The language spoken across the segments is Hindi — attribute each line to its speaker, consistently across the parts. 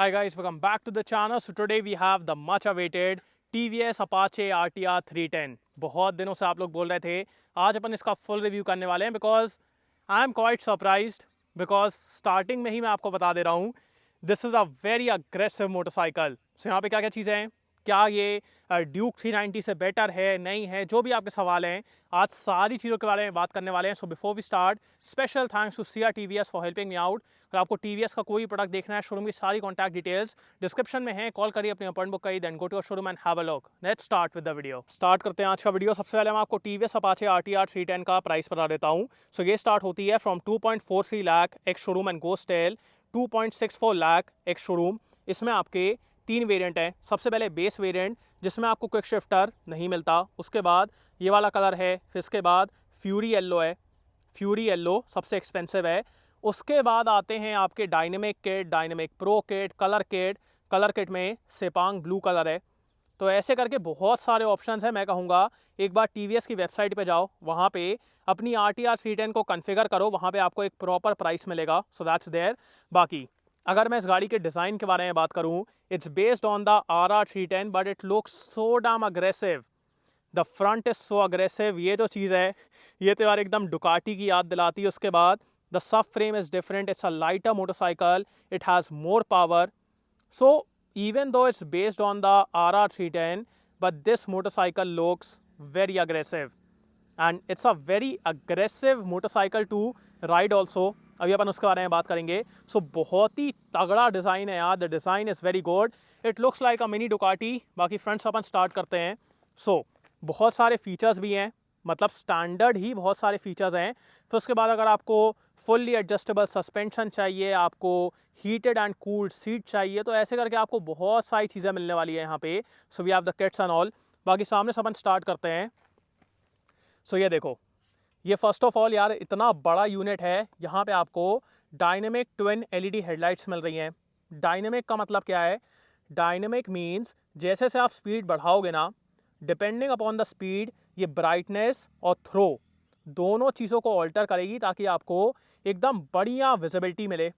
Speaker 1: Hi guys, welcome back to the channel. So today we have the much awaited TVS Apache RTR 310. बहुत दिनों से आप लोग बोल रहे थे, आज अपन इसका फुल रिव्यू करने वाले हैं because I am quite surprised because starting में ही मैं आपको बता दे रहा हूँ this is a very aggressive motorcycle. So यहाँ पे क्या क्या चीज़ें हैं, क्या ये ड्यूक 390 से बेटर है नहीं है, जो भी आपके सवाल हैं आज सारी चीज़ों के बारे में बात करने वाले हैं. So before we start, special thanks to CR TVS for helping me out. अगर आपको टीवीएस का कोई प्रोडक्ट देखना है, शोरूम की सारी कॉन्टैक्ट डिटेल्स डिस्क्रिप्शन में है, कॉल करिए, अपनी अपॉइंटमेंट बुक करिए, then go to your showroom and have a look. Let's start with the video. Start करते हैं आज का वीडियो. सबसे पहले मैं आपको टीवीएस अपाचे आरटीआर 310 का प्राइस बता देता हूँ. सो ये स्टार्ट होती है from 2.43 lakh ex showroom and go style, 2.64 lakh ex showroom. इसमें आपके तीन वेरिएंट हैं. सबसे पहले बेस वेरिएंट जिसमें आपको क्विक शिफ्टर नहीं मिलता, उसके बाद ये वाला कलर है, फिर इसके बाद फ्यूरी येलो है. फ्यूरी येलो सबसे एक्सपेंसिव है. उसके बाद आते हैं आपके dynamic kit, dynamic pro kit, colour kit. Colour kit में सेपांग ब्लू कलर है. तो ऐसे करके बहुत सारे ऑप्शंस हैं. मैं कहूँगा एक बार टीवीएस की वेबसाइट पे जाओ, वहाँ पे अपनी RTR 310 को कॉन्फ़िगर करो, वहाँ पे आपको एक प्रॉपर प्राइस मिलेगा. So that's there. बाकी अगर मैं इस गाड़ी के डिज़ाइन के बारे में बात करूँ, it's based on the RR 310 but it looks so damn aggressive. The front is so aggressive. ये जो चीज़ है ये तो यार एकदम डुकाटी की याद दिलाती है. उसके बाद the sub frame is different, it's a lighter motorcycle, it has more power. So even though it's based on the RR 310, but this motorcycle looks very aggressive and it's a very aggressive motorcycle to ride also. अभी अपन उसके बारे में बात करेंगे. सो बहुत ही तगड़ा डिज़ाइन है यार. The design is very good. It looks like a mini Ducati. बाकी फ्रंट्स अपन स्टार्ट करते हैं. सो बहुत सारे फीचर्स भी हैं, मतलब स्टैंडर्ड ही बहुत सारे फीचर्स हैं. फिर उसके बाद अगर आपको फुल्ली एडजस्टेबल सस्पेंशन चाहिए, आपको हीटेड एंड कूल्ड सीट चाहिए, तो ऐसे करके आपको बहुत सारी चीज़ें मिलने वाली है यहाँ पे. So we have the kits and all. बाकी सामने से अपन स्टार्ट करते हैं. सो ये देखो, ये फर्स्ट ऑफ ऑल यार इतना बड़ा यूनिट है. यहाँ पे आपको डायनेमिक ट्विन LED हेडलाइट्स मिल रही हैं. डायनेमिक का मतलब क्या है? डायनेमिक मीन्स जैसे से आप स्पीड बढ़ाओगे ना, डिपेंडिंग अपॉन द स्पीड ये ब्राइटनेस और थ्रो दोनों चीज़ों को ऑल्टर करेगी ताकि आपको एकदम बढ़िया विजिबिलिटी मिले.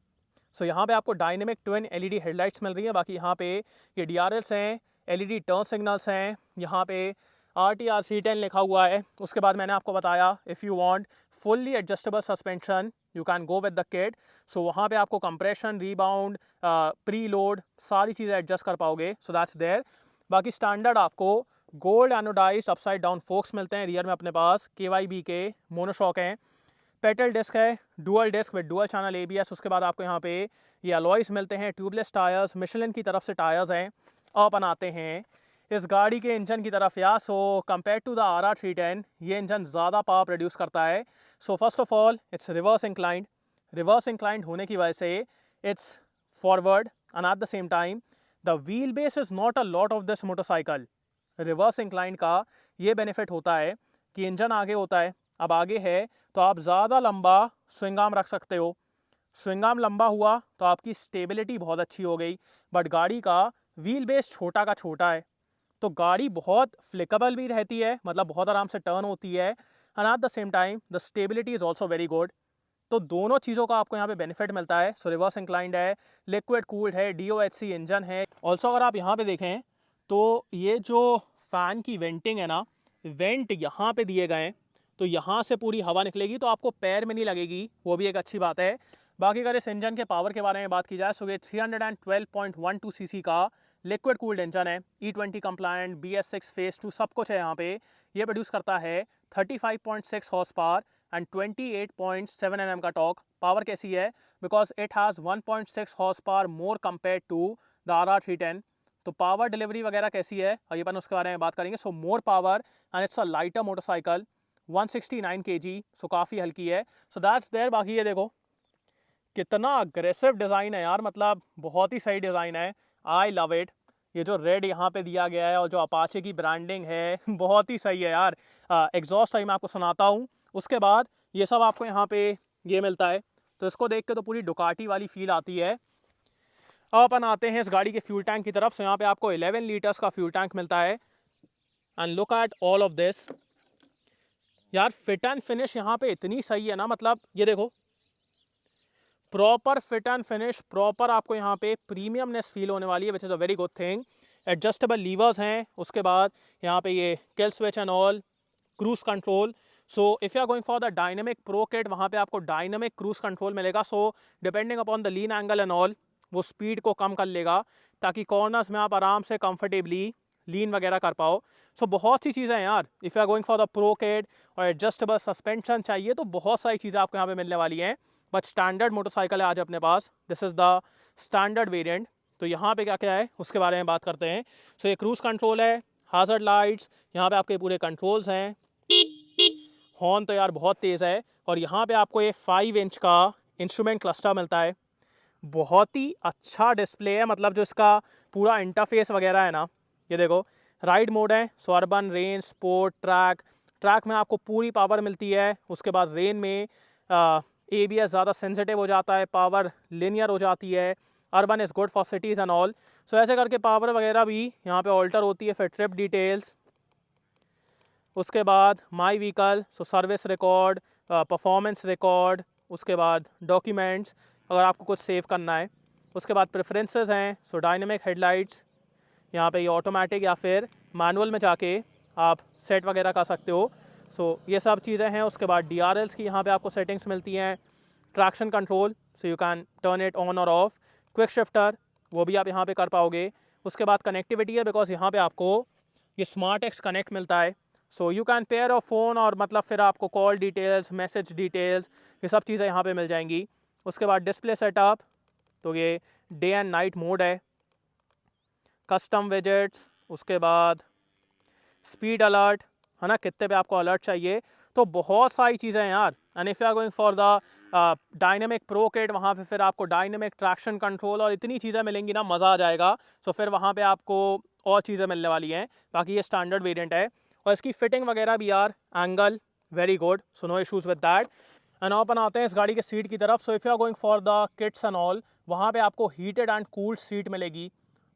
Speaker 1: सो यहाँ पे आपको डायनेमिक ट्विन LED हेडलाइट्स मिल रही है. बाकी यहाँ पे ये DRLs हैं, LED टर्न सिग्नल्स हैं, यहाँ पे RTR 310 लिखा हुआ है. उसके बाद मैंने आपको बताया if you want fully adjustable suspension you can go with the kit. So वहाँ पे आपको कंप्रेशन, रीबाउंड, प्री लोड सारी चीज़ें एडजस्ट कर पाओगे. So that's there. बाकी स्टैंडर्ड आपको gold anodized upside down forks मिलते हैं. रियर में अपने पास KYB के मोनोशॉक हैं. पेटल डिस्क है, dual disc with dual channel ABS. उसके बाद आपको यहाँ पे ये अलॉयज मिलते हैं, ट्यूबलेस टायर्स, मिशेलिन की तरफ से टायर्स हैं. अब अपन आते हैं इस गाड़ी के इंजन की तरफ यार. So compare to the RR 310 ये इंजन ज़्यादा पावर प्रोड्यूस करता है. So first of all it's reverse inclined. Reverse inclined होने की वजह से it's forward and at the same time the wheel base is not a lot of this motorcycle. Reverse inclined का ये बेनिफिट होता है कि इंजन आगे होता है. अब आगे है तो आप ज़्यादा लंबा स्विंग आर्म रख सकते हो. स्विंग आर्म लंबा हुआ तो आपकी स्टेबिलिटी बहुत अच्छी हो गई. बट गाड़ी का व्हील बेस छोटा का छोटा है, तो गाड़ी बहुत फ्लिकेबल भी रहती है, मतलब बहुत आराम से टर्न होती है. And at the same time the stability is also very good. तो दोनों चीज़ों का आपको यहाँ पे बेनिफिट मिलता है. सो रिवर्स इंक्लाइंड है, लिक्विड कूल्ड है, DOHC इंजन है. ऑल्सो अगर आप यहाँ पे देखें तो ये जो फ़ैन की वेंटिंग है ना, वेंट यहाँ पे दिए गए हैं, तो यहाँ से पूरी हवा निकलेगी तो आपको पैर में नहीं लगेगी, वो भी एक अच्छी बात है. बाकी अगर इस इंजन के पावर के बारे में बात की जाए तो ये 312.12 cc का लिक्विड कूल्ड इंजन है. E20 कंप्लायंट, BS6 फेस 2 सब कुछ है यहाँ पे. ये प्रोड्यूस करता है 35.6 हॉर्स पावर एंड 28.7 Nm का टॉर्क. पावर कैसी है? Because it has 1.6 horsepower more compare to the RR 310. तो पावर डिलीवरी वगैरह कैसी है अभी अपन उसके बारे में बात करेंगे. So more power and it's a lighter motorcycle, 169 kg. So काफ़ी हल्की है. So that's there. बाकी ये देखो कितना अग्रेसिव डिज़ाइन है यार, मतलब बहुत ही सही डिज़ाइन है. आई लव इट. ये जो रेड यहाँ पे दिया गया है और जो अपाचे की ब्रांडिंग है बहुत ही सही है यार. एग्जॉस्ट टाइम आपको सुनाता हूँ. उसके बाद ये सब आपको यहाँ पे ये मिलता है, तो इसको देख के तो पूरी डुकाटी वाली फील आती है. अब अपन आते हैं इस गाड़ी के फ्यूल टैंक की तरफ. से यहाँ पे आपको 11 लीटर्स का फ्यूल टैंक मिलता है. And look at all of this यार. फिट एंड फिनिश यहाँ पे इतनी सही है ना, मतलब ये देखो proper fit and finish, proper आपको यहाँ पे प्रीमियमनेस फील होने वाली है, which is a very good thing. Adjustable levers हैं, उसके बाद यहाँ पे ये kill switch and all, cruise control. So if you are going for the dynamic pro kit, वहाँ पे आपको डायनेमिक क्रूज कंट्रोल मिलेगा। So depending upon the lean angle and all, वो स्पीड को कम कर लेगा ताकि कॉर्नर्स में आप आराम से कंफर्टेबली लीन वगैरह कर पाओ। सो बहुत सी चीज़ें हैं यार। If you are going for the pro kit और एडजस्टेबल सस्पेंशन चाहिए तो बहुत सारी चीज़ें आपको यहाँ पे मिलने वाली हैं। बट स्टैंडर्ड मोटरसाइकिल है आज अपने पास, this is the standard variant. तो यहाँ पे क्या क्या है उसके बारे में बात करते हैं। सो ये क्रूज कंट्रोल है, हाजर्ड लाइट्स, यहाँ पे आपके पूरे कंट्रोल्स हैं। हॉर्न तो यार बहुत तेज़ है। और यहाँ पे आपको ये 5 इंच का इंस्ट्रूमेंट क्लस्टर मिलता है, बहुत ही अच्छा डिस्प्ले है। मतलब जो इसका पूरा इंटरफेस वगैरह है ना, ये देखो राइड मोड है, सो अर्बन, रेंज, स्पोर्ट, ट्रैक में आपको पूरी पावर मिलती है। उसके बाद रेन में ABS ज़्यादा सेंसिटिव हो जाता है, पावर लिनियर हो जाती है। Urban is good for cities and all. So ऐसे करके पावर वगैरह भी यहाँ पे ऑल्टर होती है। फिर ट्रिप डिटेल्स, उसके बाद my vehicle, so service record, performance record, उसके बाद डॉक्यूमेंट्स अगर आपको कुछ सेव करना है। उसके बाद प्रेफरेंसेस हैं, सो डायनेमिक हेडलाइट्स, यहाँ पे ये ऑटोमेटिक या फिर मैनुअल में जाके आप सेट वगैरह कर सकते हो। सो ये सब चीज़ें हैं। उसके बाद DRLs की यहाँ पे आपको सेटिंग्स मिलती हैं। Traction control, so you can turn it on और ऑफ। क्विक शिफ्टर, वो भी आप यहाँ पे कर पाओगे। उसके बाद कनेक्टिविटी है, बिकॉज यहाँ पे आपको ये स्मार्ट एक्स कनेक्ट मिलता है। So you can pair a phone, और मतलब फिर आपको कॉल डिटेल्स, मैसेज डिटेल्स, ये सब चीज़ें यहाँ पे मिल जाएंगी। उसके बाद डिस्प्ले सेटअप, तो ये डे एंड नाइट मोड है। कस्टम विजेट्स, उसके बाद स्पीड अलर्ट, है ना, कितने पे आपको अलर्ट चाहिए। तो बहुत सारी चीज़ें हैं यार। And if you are going for the dynamic pro kit, वहाँ पे फिर आपको डायनेमिक ट्रैक्शन कंट्रोल और इतनी चीज़ें मिलेंगी ना, मज़ा आ जाएगा। सो फिर वहाँ पे आपको और चीज़ें मिलने वाली हैं। बाकी ये स्टैंडर्ड वेरिएंट है, और इसकी फिटिंग वगैरह भी यार, angle very good, so no issues with that. And अपन आते हैं इस गाड़ी के सीट की तरफ। So if you are going for the kits and all, वहाँ पे आपको हीटेड एंड कूल्ड सीट मिलेगी।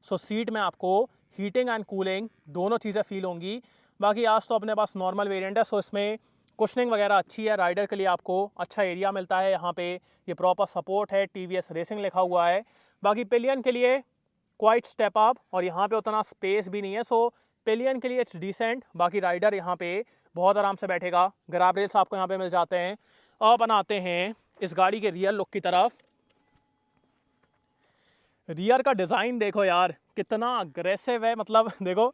Speaker 1: सो सीट में आपको हीटिंग एंड कूलिंग दोनों चीज़ें फील होंगी। बाकी आज तो अपने पास नॉर्मल वेरिएंट है, सो इसमें कुशनिंग वगैरह अच्छी है। राइडर के लिए आपको अच्छा एरिया मिलता है। यहाँ पे ये प्रॉपर सपोर्ट है, TVS रेसिंग लिखा हुआ है। बाकी पिलियन के लिए क्वाइट स्टेप अप, और यहाँ पे उतना स्पेस भी नहीं है। सो पिलियन के लिए इट्स डिसेंट। बाकी राइडर यहाँ पे बहुत आराम से बैठेगा। ग्रैब रेल्स आपको यहाँ पे मिल जाते हैं। अब बनाते हैं इस गाड़ी के रियर लुक की तरफ। रियर का डिज़ाइन देखो यार, कितना अग्रेसिव है। मतलब देखो,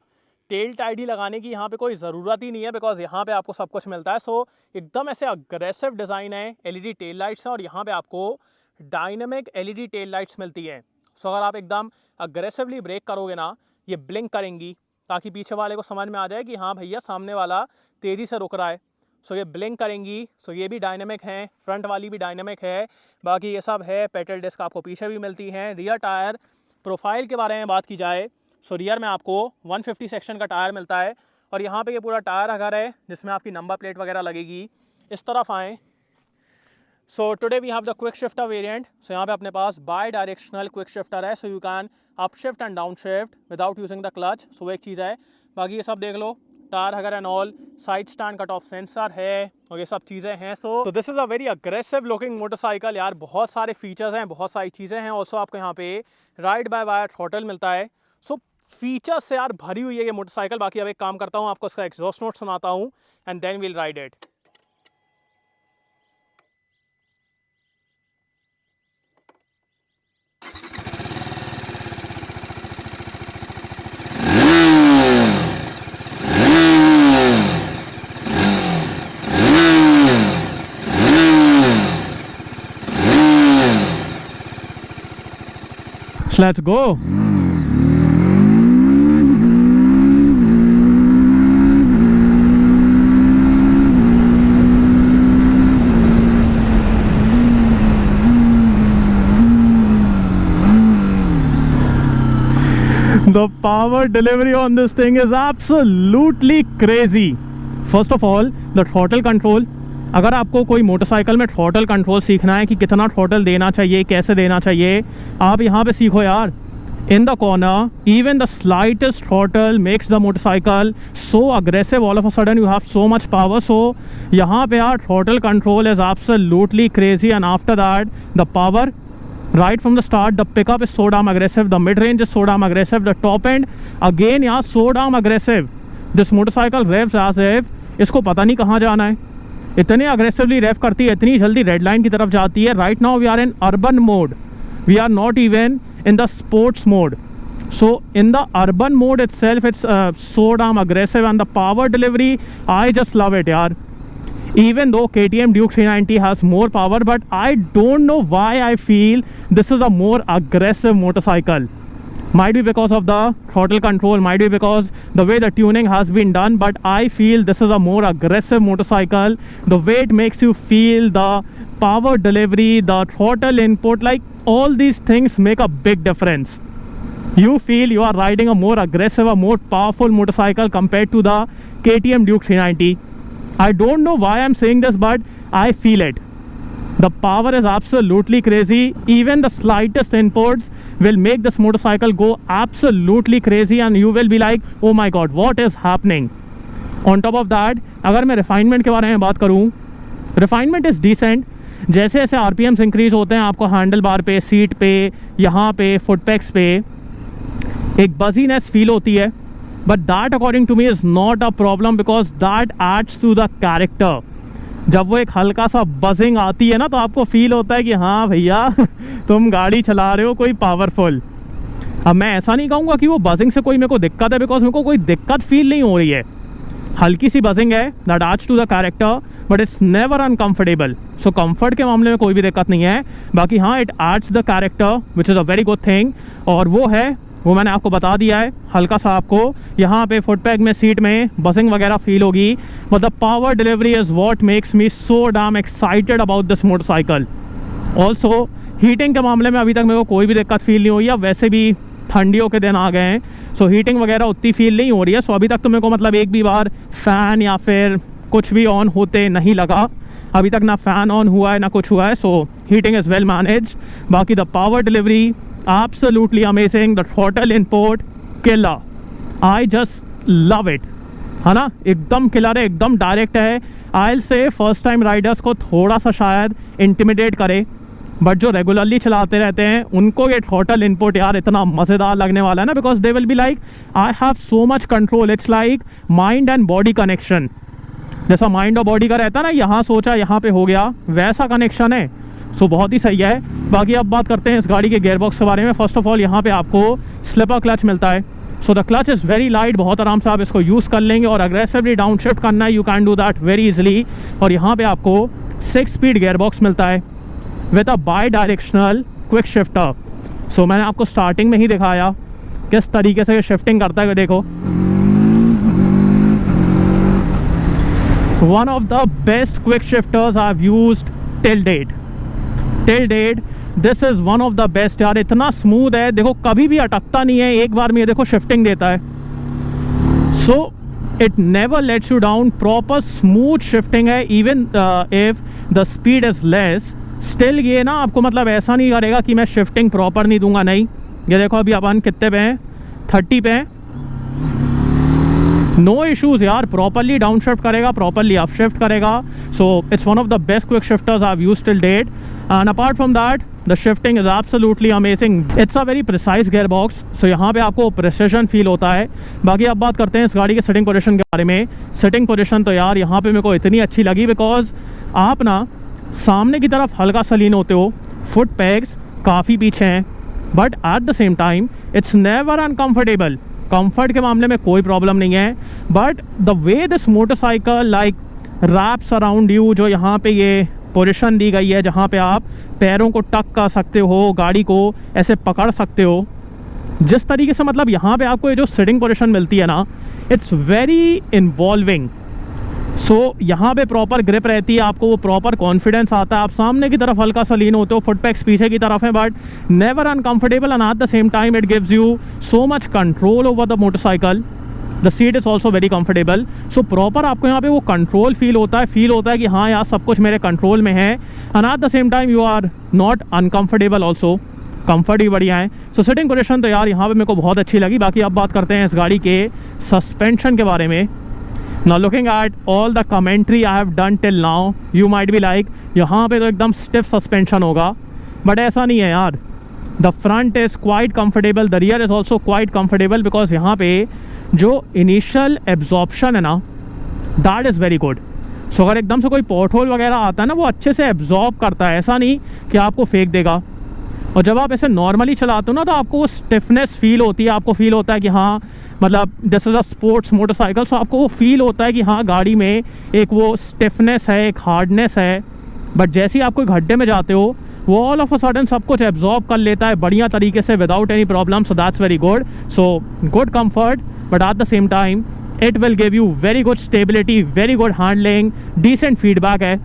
Speaker 1: टेल टाइडी लगाने की यहाँ पे कोई ज़रूरत ही नहीं है, बिकॉज यहाँ पे आपको सब कुछ मिलता है। सो एकदम ऐसे अग्रेसिव डिज़ाइन है। LED टेल लाइट्स हैं, और यहाँ पे आपको डायनेमिक LED टेल लाइट्स मिलती हैं। सो अगर आप एकदम अग्रेसिवली ब्रेक करोगे ना, ये ब्लिंक करेंगी ताकि पीछे वाले को समझ में आ जाए कि हाँ भैया, सामने वाला तेज़ी से रुक रहा है। सो ये ब्लिंक करेंगी। सो ये भी डायनेमिक है, फ्रंट वाली भी डायनेमिक है। बाकी ये सब है। पेडल डिस्क आपको पीछे भी मिलती हैं। रियर टायर प्रोफाइल के बारे में बात की जाए, सो रियर में आपको 150 सेक्शन का टायर मिलता है, और यहाँ पे ये पूरा टायर अगर है जिसमें आपकी नंबर प्लेट वगैरह लगेगी। इस तरफ आएँ, so today we have the quick shifter variant. So यहाँ पे अपने पास बाय डायरेक्शनल क्विक शिफ्टर है, so you can up shift and down shift without using the clutch. So एक चीज़ है। बाकी ये सब देख लो, tyre hugger and all, side stand cut off sensor है, और ये सब चीज़ें हैं। So this is a very aggressive looking motorcycle यार। बहुत सारे फीचर्स हैं, बहुत सारी चीज़ें हैं। ऑल्सो आपको यहाँ पे राइड बाय वायर थ्रॉटल मिलता है। सो फीचर्स से यार भरी हुई है ये मोटरसाइकिल। बाकी अब एक काम करता हूँ, आपको इसका एग्जॉस्ट नोट सुनाता हूँ, and then will ride it. Let's go. The power delivery on this thing is absolutely crazy. First of all, the throttle control. अगर आपको कोई मोटरसाइकिल में थ्रॉटल कंट्रोल सीखना है कि कितना थ्रॉटल देना चाहिए, कैसे देना चाहिए, आप यहाँ पे सीखो यार। in the corner. Even the slightest throttle makes the motorcycle so aggressive. All of a sudden you have so much power. So यहाँ पे यार throttle control is absolutely crazy, and after that the power right from the start, the pickup is so damn aggressive, the mid range is so damn aggressive, the top end again यार so damn aggressive. This motorcycle revs as if इसको पता नहीं कहाँ जाना है, इतने aggressively rev करती है, इतनी जल्दी रेड लाइन की तरफ जाती है. Right now we are in urban mode, we are not even in the sports mode. So in the urban mode itself it's so damn aggressive, and the power delivery, I just love it yaar. Even though KTM Duke 390 has more power, but I don't know why I feel this is a more aggressive motorcycle. Might be because of the throttle control, might be because the way the tuning has been done, but I feel this is a more aggressive motorcycle. The way it makes you feel, the power delivery, the throttle input, like all these things make a big difference. You feel you are riding a more aggressive, a more powerful motorcycle compared to the KTM Duke 390. I don't know why I'm saying this, but I feel it. The power is absolutely crazy. Even the slightest inputs will make this motorcycle go absolutely crazy, and you will be like, oh my god, what is happening? On top of that, अगर मैं refinement के बारे में बात करूँ, refinement is decent. जैसे जैसे RPMs इंक्रीज होते हैं, आपको हैंडल बार पे, सीट पे, यहाँ पे, फुट पैक्स पे एक बजीनेस फील होती है. But that according to me is not a problem, because that adds to the character. जब वो एक हल्का सा बजिंग आती है ना, तो आपको फील होता है कि हाँ भैया तुम गाड़ी चला रहे हो कोई पावरफुल. अब मैं ऐसा नहीं कहूँगा कि वो बजिंग से कोई मेरे को दिक्कत है, बिकॉज मेरे को कोई दिक्कत फील नहीं हो रही है. हल्की सी बजिंग है, that adds to the character, but it's never uncomfortable. So comfort के मामले में कोई भी दिक्कत नहीं है. बाकी हाँ, it adds the character which is a very good thing, और वो है, वो मैंने आपको बता दिया है. हल्का सा आपको यहाँ पे फुट पैक में, सीट में बजिंग वगैरह फील होगी, but the power delivery is what makes me so damn excited about this motorcycle. Also heating के मामले में अभी तक मेरे को कोई भी दिक्कत फील नहीं हुई है. वैसे भी ठंडियों के दिन आ गए हैं, सो हीटिंग वगैरह उतनी फील नहीं हो रही है. सो अभी तक तो मेरे को मतलब एक भी बार फ़ैन या फिर कुछ भी ऑन होते नहीं लगा. अभी तक ना फ़ैन ऑन हुआ है ना कुछ हुआ है. सो हीटिंग इज़ वेल मैनेज. बाकी the power delivery absolutely amazing. The throttle input killer. I just love it. है ना, एकदम किलर है, एकदम डायरेक्ट है. I'll say first time Riders को थोड़ा सा शायद इंटिमिडेट करे, बट जो रेगुलरली चलाते रहते हैं उनको ये throttle input यार इतना मज़ेदार लगने वाला है ना, because they will be like I have so much control. It's like mind and body connection. जैसा माइंड और बॉडी का रहता है ना, यहाँ सोचा यहाँ पे हो गया, वैसा कनेक्शन है. सो बहुत ही सही है. बाकी अब बात करते हैं इस गाड़ी के गियरबॉक्स के बारे में. फर्स्ट ऑफ ऑल यहाँ पे आपको स्लिपर क्लच मिलता है. So the clutch is very light, बहुत आराम से आप इसको यूज़ कर लेंगे, और अग्रेसिवली डाउन शिफ्ट करना है, you can do that very easily. और यहाँ पे आपको 6 स्पीड गियरबॉक्स मिलता है with a bidirectional quick shifter. So मैंने आपको स्टार्टिंग में ही दिखाया किस तरीके से ये शिफ्टिंग करता है. देखो, one of the best quick shifters I have used till date. This is one of the best यार. इतना स्मूथ है, देखो कभी भी अटकता नहीं है, एक बार में ये देखो शिफ्टिंग देता है. So it never lets you down. Proper smooth shifting है. Even if the speed is less, still ये ना आपको मतलब ऐसा नहीं करेगा कि मैं शिफ्टिंग प्रॉपर नहीं दूंगा. नहीं, ये देखो अभी अपन कितने पे हैं, 30 पे हैं. नो इश्यूज़ यार, प्रॉपरली डाउन शिफ्ट करेगा, प्रॉपरली अप शिफ्ट करेगा. So it's one of the best quick shifters I have used till date. And apart from that, the shifting is absolutely amazing. It's a very precise gear box, so यहाँ पे आपको प्रिसिजन फील होता है. बाकी अब बात करते हैं इस गाड़ी के सिटिंग पोजीशन के बारे में. सिटिंग पोजीशन तो यार यहाँ पे मेरे को इतनी अच्छी लगी, बिकॉज आप ना सामने की तरफ हल्का सा लीन होते हो, फुट पैग्स काफ़ी पीछे हैं, but at the same time it's never uncomfortable. Comfort के मामले में कोई प्रॉब्लम नहीं है, but the way this motorcycle like wraps around you, जो यहाँ पे ये पोजीशन दी गई है जहाँ पे आप पैरों को टक कर सकते हो, गाड़ी को ऐसे पकड़ सकते हो, जिस तरीके से मतलब यहाँ पे आपको ये जो सिटिंग पोजीशन मिलती है ना, इट्स वेरी इन्वॉल्विंग. सो यहाँ पे प्रॉपर ग्रिप रहती है, आपको वो प्रॉपर कॉन्फिडेंस आता है. आप सामने की तरफ हल्का सा लीन होते हो, फुट पैक्स पीछे की तरफ है, but never uncomfortable. And at the same time it gives you so much control over the motorcycle. The seat is also very comfortable. So proper आपको यहाँ पे वो कंट्रोल फील होता है कि हाँ यार सब कुछ मेरे कंट्रोल में है. And at the same time you are not uncomfortable also. Comfort भी बढ़िया है। सो सिटिंग पोजीशन तो यार यहाँ पे मेरे को बहुत अच्छी लगी। बाकी अब बात करते हैं इस गाड़ी के सस्पेंशन के बारे में। Now looking at all the commentary I have done till now, you might be like यहाँ पे तो एकदम स्टिफ सस्पेंशन होगा, बट ऐसा नहीं है यार। The front is quite comfortable, the rear is also quite comfortable, because यहाँ पे जो इनिशियल एब्जॉर्प्शन है ना, दैट इज़ वेरी गुड। सो अगर एकदम से कोई पोर्ट होल वगैरह आता है ना, वो अच्छे से एब्जॉर्ब करता है, ऐसा नहीं कि आपको फेंक देगा। और जब आप ऐसे नॉर्मली चलाते हो ना, तो आपको वो स्टिफनेस फील होती है, आपको फील होता है कि हाँ मतलब this is a sports motorcycle. So आपको वो फील होता है कि हाँ गाड़ी में एक वो स्टिफनेस है, एक हार्डनेस है। बट जैसे ही आप कोई गड्ढे में जाते हो, वो ऑल ऑफ अ सडन सब कुछ एब्जॉर्ब कर लेता है बढ़िया तरीके से without any problem. So that's very good. So good comfort, but at the same time it will give you very good stability, very good handling, decent feedback है।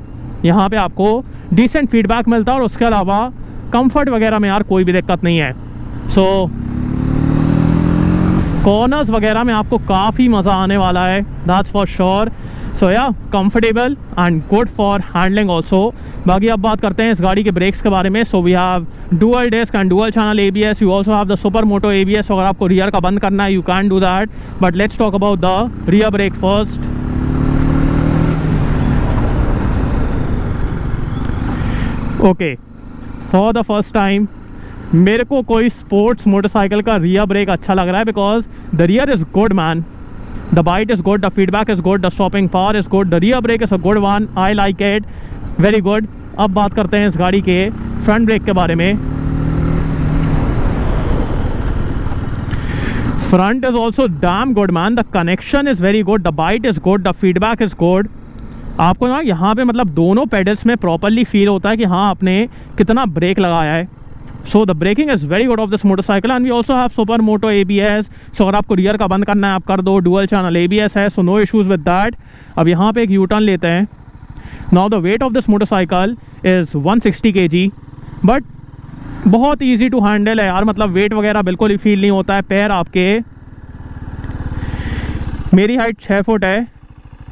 Speaker 1: यहाँ पे आपको डिसेंट फीडबैक मिलता है, और उसके अलावा कंफर्ट वगैरह में यार कोई भी दिक्कत नहीं है। सो कॉर्नर्स वगैरह में आपको काफ़ी मज़ा आने वाला है, that's for sure. So yeah comfortable and good for handling also. बाकी अब बात करते हैं इस गाड़ी के ब्रेक्स के बारे में। So we have dual disc and dual channel ABS, you also have the super moto ABS। अगर आपको रियर का बंद करना है, you can do that, but let's talk about the rear brake first. Okay, for the first time मेरे को कोई स्पोर्ट्स मोटरसाइकिल का रियर ब्रेक अच्छा लग रहा है, because the rear is good man, the bite is good, the feedback is good, the stopping power is good, the rear break is a good one, I like it, very good. अब बात करते हैं इस गाड़ी के फ्रंट ब्रेक के बारे में। Front is also damn good man, the connection is very good, the bite is good, the feedback is good. आपको ना यहाँ पे मतलब दोनों पेडल्स में प्रॉपरली फील होता है कि हाँ आपने कितना ब्रेक लगाया है। So the braking is very good of this motorcycle, and we also have super moto ABS। So अगर आपको रियर का बंद करना है, आप कर दो, डुअल चैनल ABS है, so no issues with that. अब यहाँ पे एक यू टर्न लेते हैं। Now the weight of this motorcycle is 160 kg, but बहुत ईजी टू हैंडल है यार, मतलब वेट वगैरह बिल्कुल ही फील नहीं होता है। पैर आपके, मेरी हाइट 6 फुट है,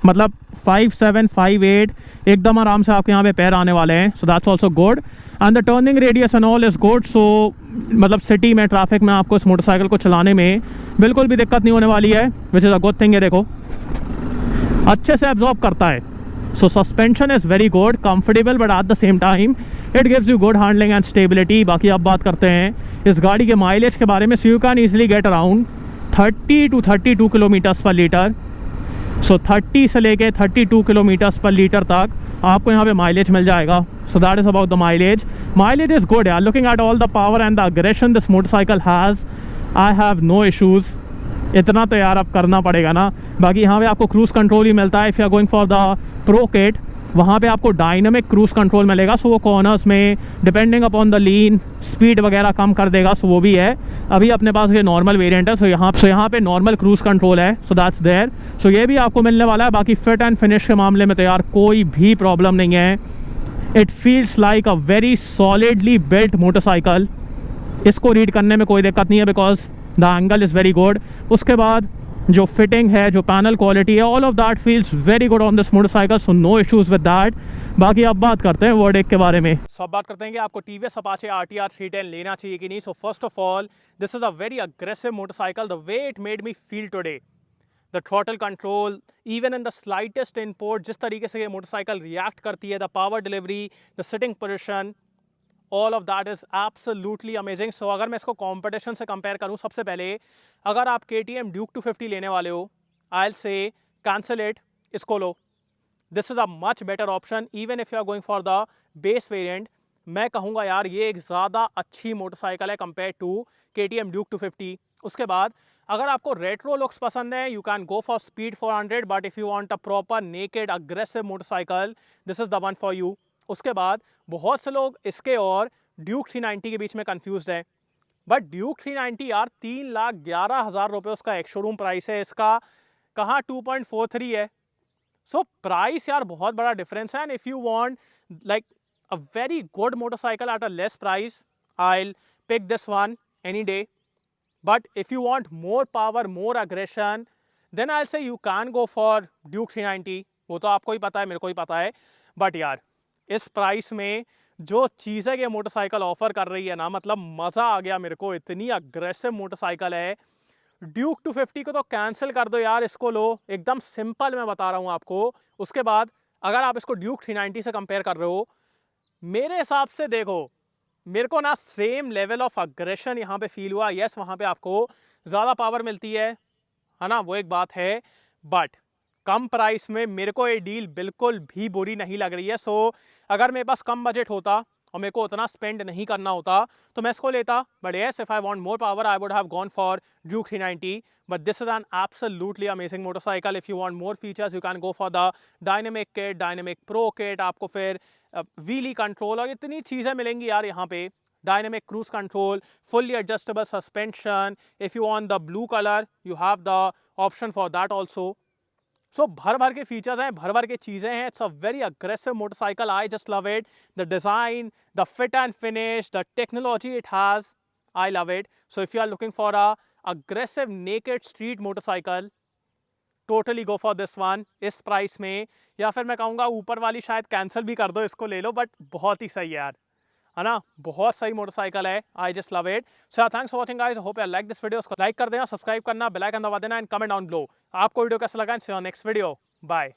Speaker 1: मतलब 5'7", 5'8", एकदम आराम से आपके यहाँ पे पैर आने वाले हैं। So that's also good, and the turning radius and all is good. So मतलब सिटी में, ट्रैफिक में आपको इस मोटरसाइकिल को चलाने में बिल्कुल भी दिक्कत नहीं होने वाली है, which is a good thing है। देखो अच्छे से एब्जॉर्ब करता है। So suspension is very good, comfortable, but at the same time it gives you good handling and stability. बाकी अब बात करते हैं इस गाड़ी के माइलेज के बारे में। सो you can easily get around 30 to 32 kilometres पर लीटर। सो 30 से लेके 32 किलोमीटर्स पर लीटर तक आपको यहाँ पे माइलेज मिल जाएगा। So that is about the mileage. Mileage is good यार, looking at all the power and the aggression this motorcycle has, I have no issues. इतना तो यार अब करना पड़ेगा ना। बाकी यहाँ पे आपको क्रूज़ कंट्रोल ही मिलता है। If you are going for the pro kit, वहाँ पे आपको डायनामिक क्रूज़ कंट्रोल मिलेगा। सो वो कॉर्नर्स में depending upon the lean speed वगैरह कम कर देगा। सो वो भी है। अभी अपने पास ये नॉर्मल वेरिएंट है, सो यहाँ पे नॉर्मल क्रूज़ कंट्रोल है। So that's there. सो ये भी आपको मिलने वाला है। बाकी फिट एंड फिनिश के मामले में तो यार कोई भी प्रॉब्लम नहीं है। It feels like a very solidly built motorcycle. इसको रीड करने में कोई दिक्कत नहीं है, because the angle is very good. उसके बाद जो फिटिंग है, जो पैनल क्वालिटी है, all of that feels very good on this motorcycle. So no issues with that. बाकी अब बात करते हैं वर्डिक्ट के बारे में। सो अब बात करते हैं कि आपको TVS Apache RTR 310 लेना चाहिए कि नहीं। So first of all, this is a very aggressive motorcycle. The way it made me feel today, the throttle control, even in the slightest input, जिस तरीके से ये मोटरसाइकिल रिएक्ट करती है, the power delivery, the sitting position, all of that is absolutely amazing. So अगर मैं इसको कॉम्पिटिशन से कंपेयर करूँ, सबसे पहले अगर आप KTM Duke 250 लेने वाले हो, I will say cancel it, इसको लो। This is a much better option even if you are going for the base variant. मैं कहूँगा यार ये एक ज़्यादा अच्छी मोटरसाइकिल है कंपेयर टू KTM Duke 250। उसके बाद अगर आपको रेट्रो लुक्स पसंद है, you can go for speed 400, but if you want a proper naked aggressive motorcycle, this is the one for you. उसके बाद बहुत से लोग इसके और ड्यूक 390 के बीच में कंफ्यूज्ड हैं, बट ड्यूक 390 यार 3,11,000 रुपये उसका एक शोरूम प्राइस है, इसका कहाँ 2.43 है। सो प्राइस यार बहुत बड़ा डिफरेंस है। And if you want like a very good motorcycle at a less price, I will pick this one any day. But if you want more power, more aggression, then I will say you can go for Duke 390। वो तो आपको ही पता है, मेरे को ही पता है। बट यार इस प्राइस में जो चीज़ें ये मोटरसाइकिल ऑफर कर रही है ना, मतलब मज़ा आ गया मेरे को। इतनी अग्रेसिव मोटरसाइकिल है। ड्यूक 250 को तो कैंसिल कर दो यार, इसको लो। एकदम सिंपल मैं बता रहा हूँ आपको। उसके बाद अगर आप इसको ड्यूक 390 से कंपेयर कर रहे हो, मेरे हिसाब से देखो, मेरे को ना सेम लेवल ऑफ अग्रेशन यहाँ पे फील हुआ। यस, वहाँ पे आपको ज़्यादा पावर मिलती है ना, वो एक बात है। बट कम प्राइस में मेरे को ये डील बिल्कुल भी बुरी नहीं लग रही है। सो अगर मेरे पास कम बजट होता और मेरे को उतना स्पेंड नहीं करना होता तो मैं इसको लेता। But yes, if I want more power I would have gone for Duke 390। But this is an absolutely amazing motorcycle. If you want more features you can go for the dynamic kit, dynamic pro kit. आपको फिर व्हीली कंट्रोल और इतनी चीज़ें मिलेंगी यार यहाँ पे। dynamic cruise control, fully adjustable suspension. If you want the blue color, you have the option for that also. So भर भर के फीचर्स हैं, भर भर के चीज़ें हैं। It's a very aggressive motorcycle. I just love it. The design, the fit and finish, the technology it has, I love it. So if you are looking for a aggressive naked street motorcycle, totally go for this one इस प्राइस में। या फिर मैं कहूँगा ऊपर वाली शायद कैंसिल भी कर दो, इसको ले लो। बट बहुत ही सही है यार, है ना, बहुत सही मोटरसाइकिल है। आई just love it. So thanks for watching guys, hope you like this video. Like कर देना, सब्सक्राइब करना, बेल आइकन दबा देना एंड कमेंट डाउन बिलो आपको वीडियो कैसा लगा। सी यू नेक्स्ट वीडियो, बाय।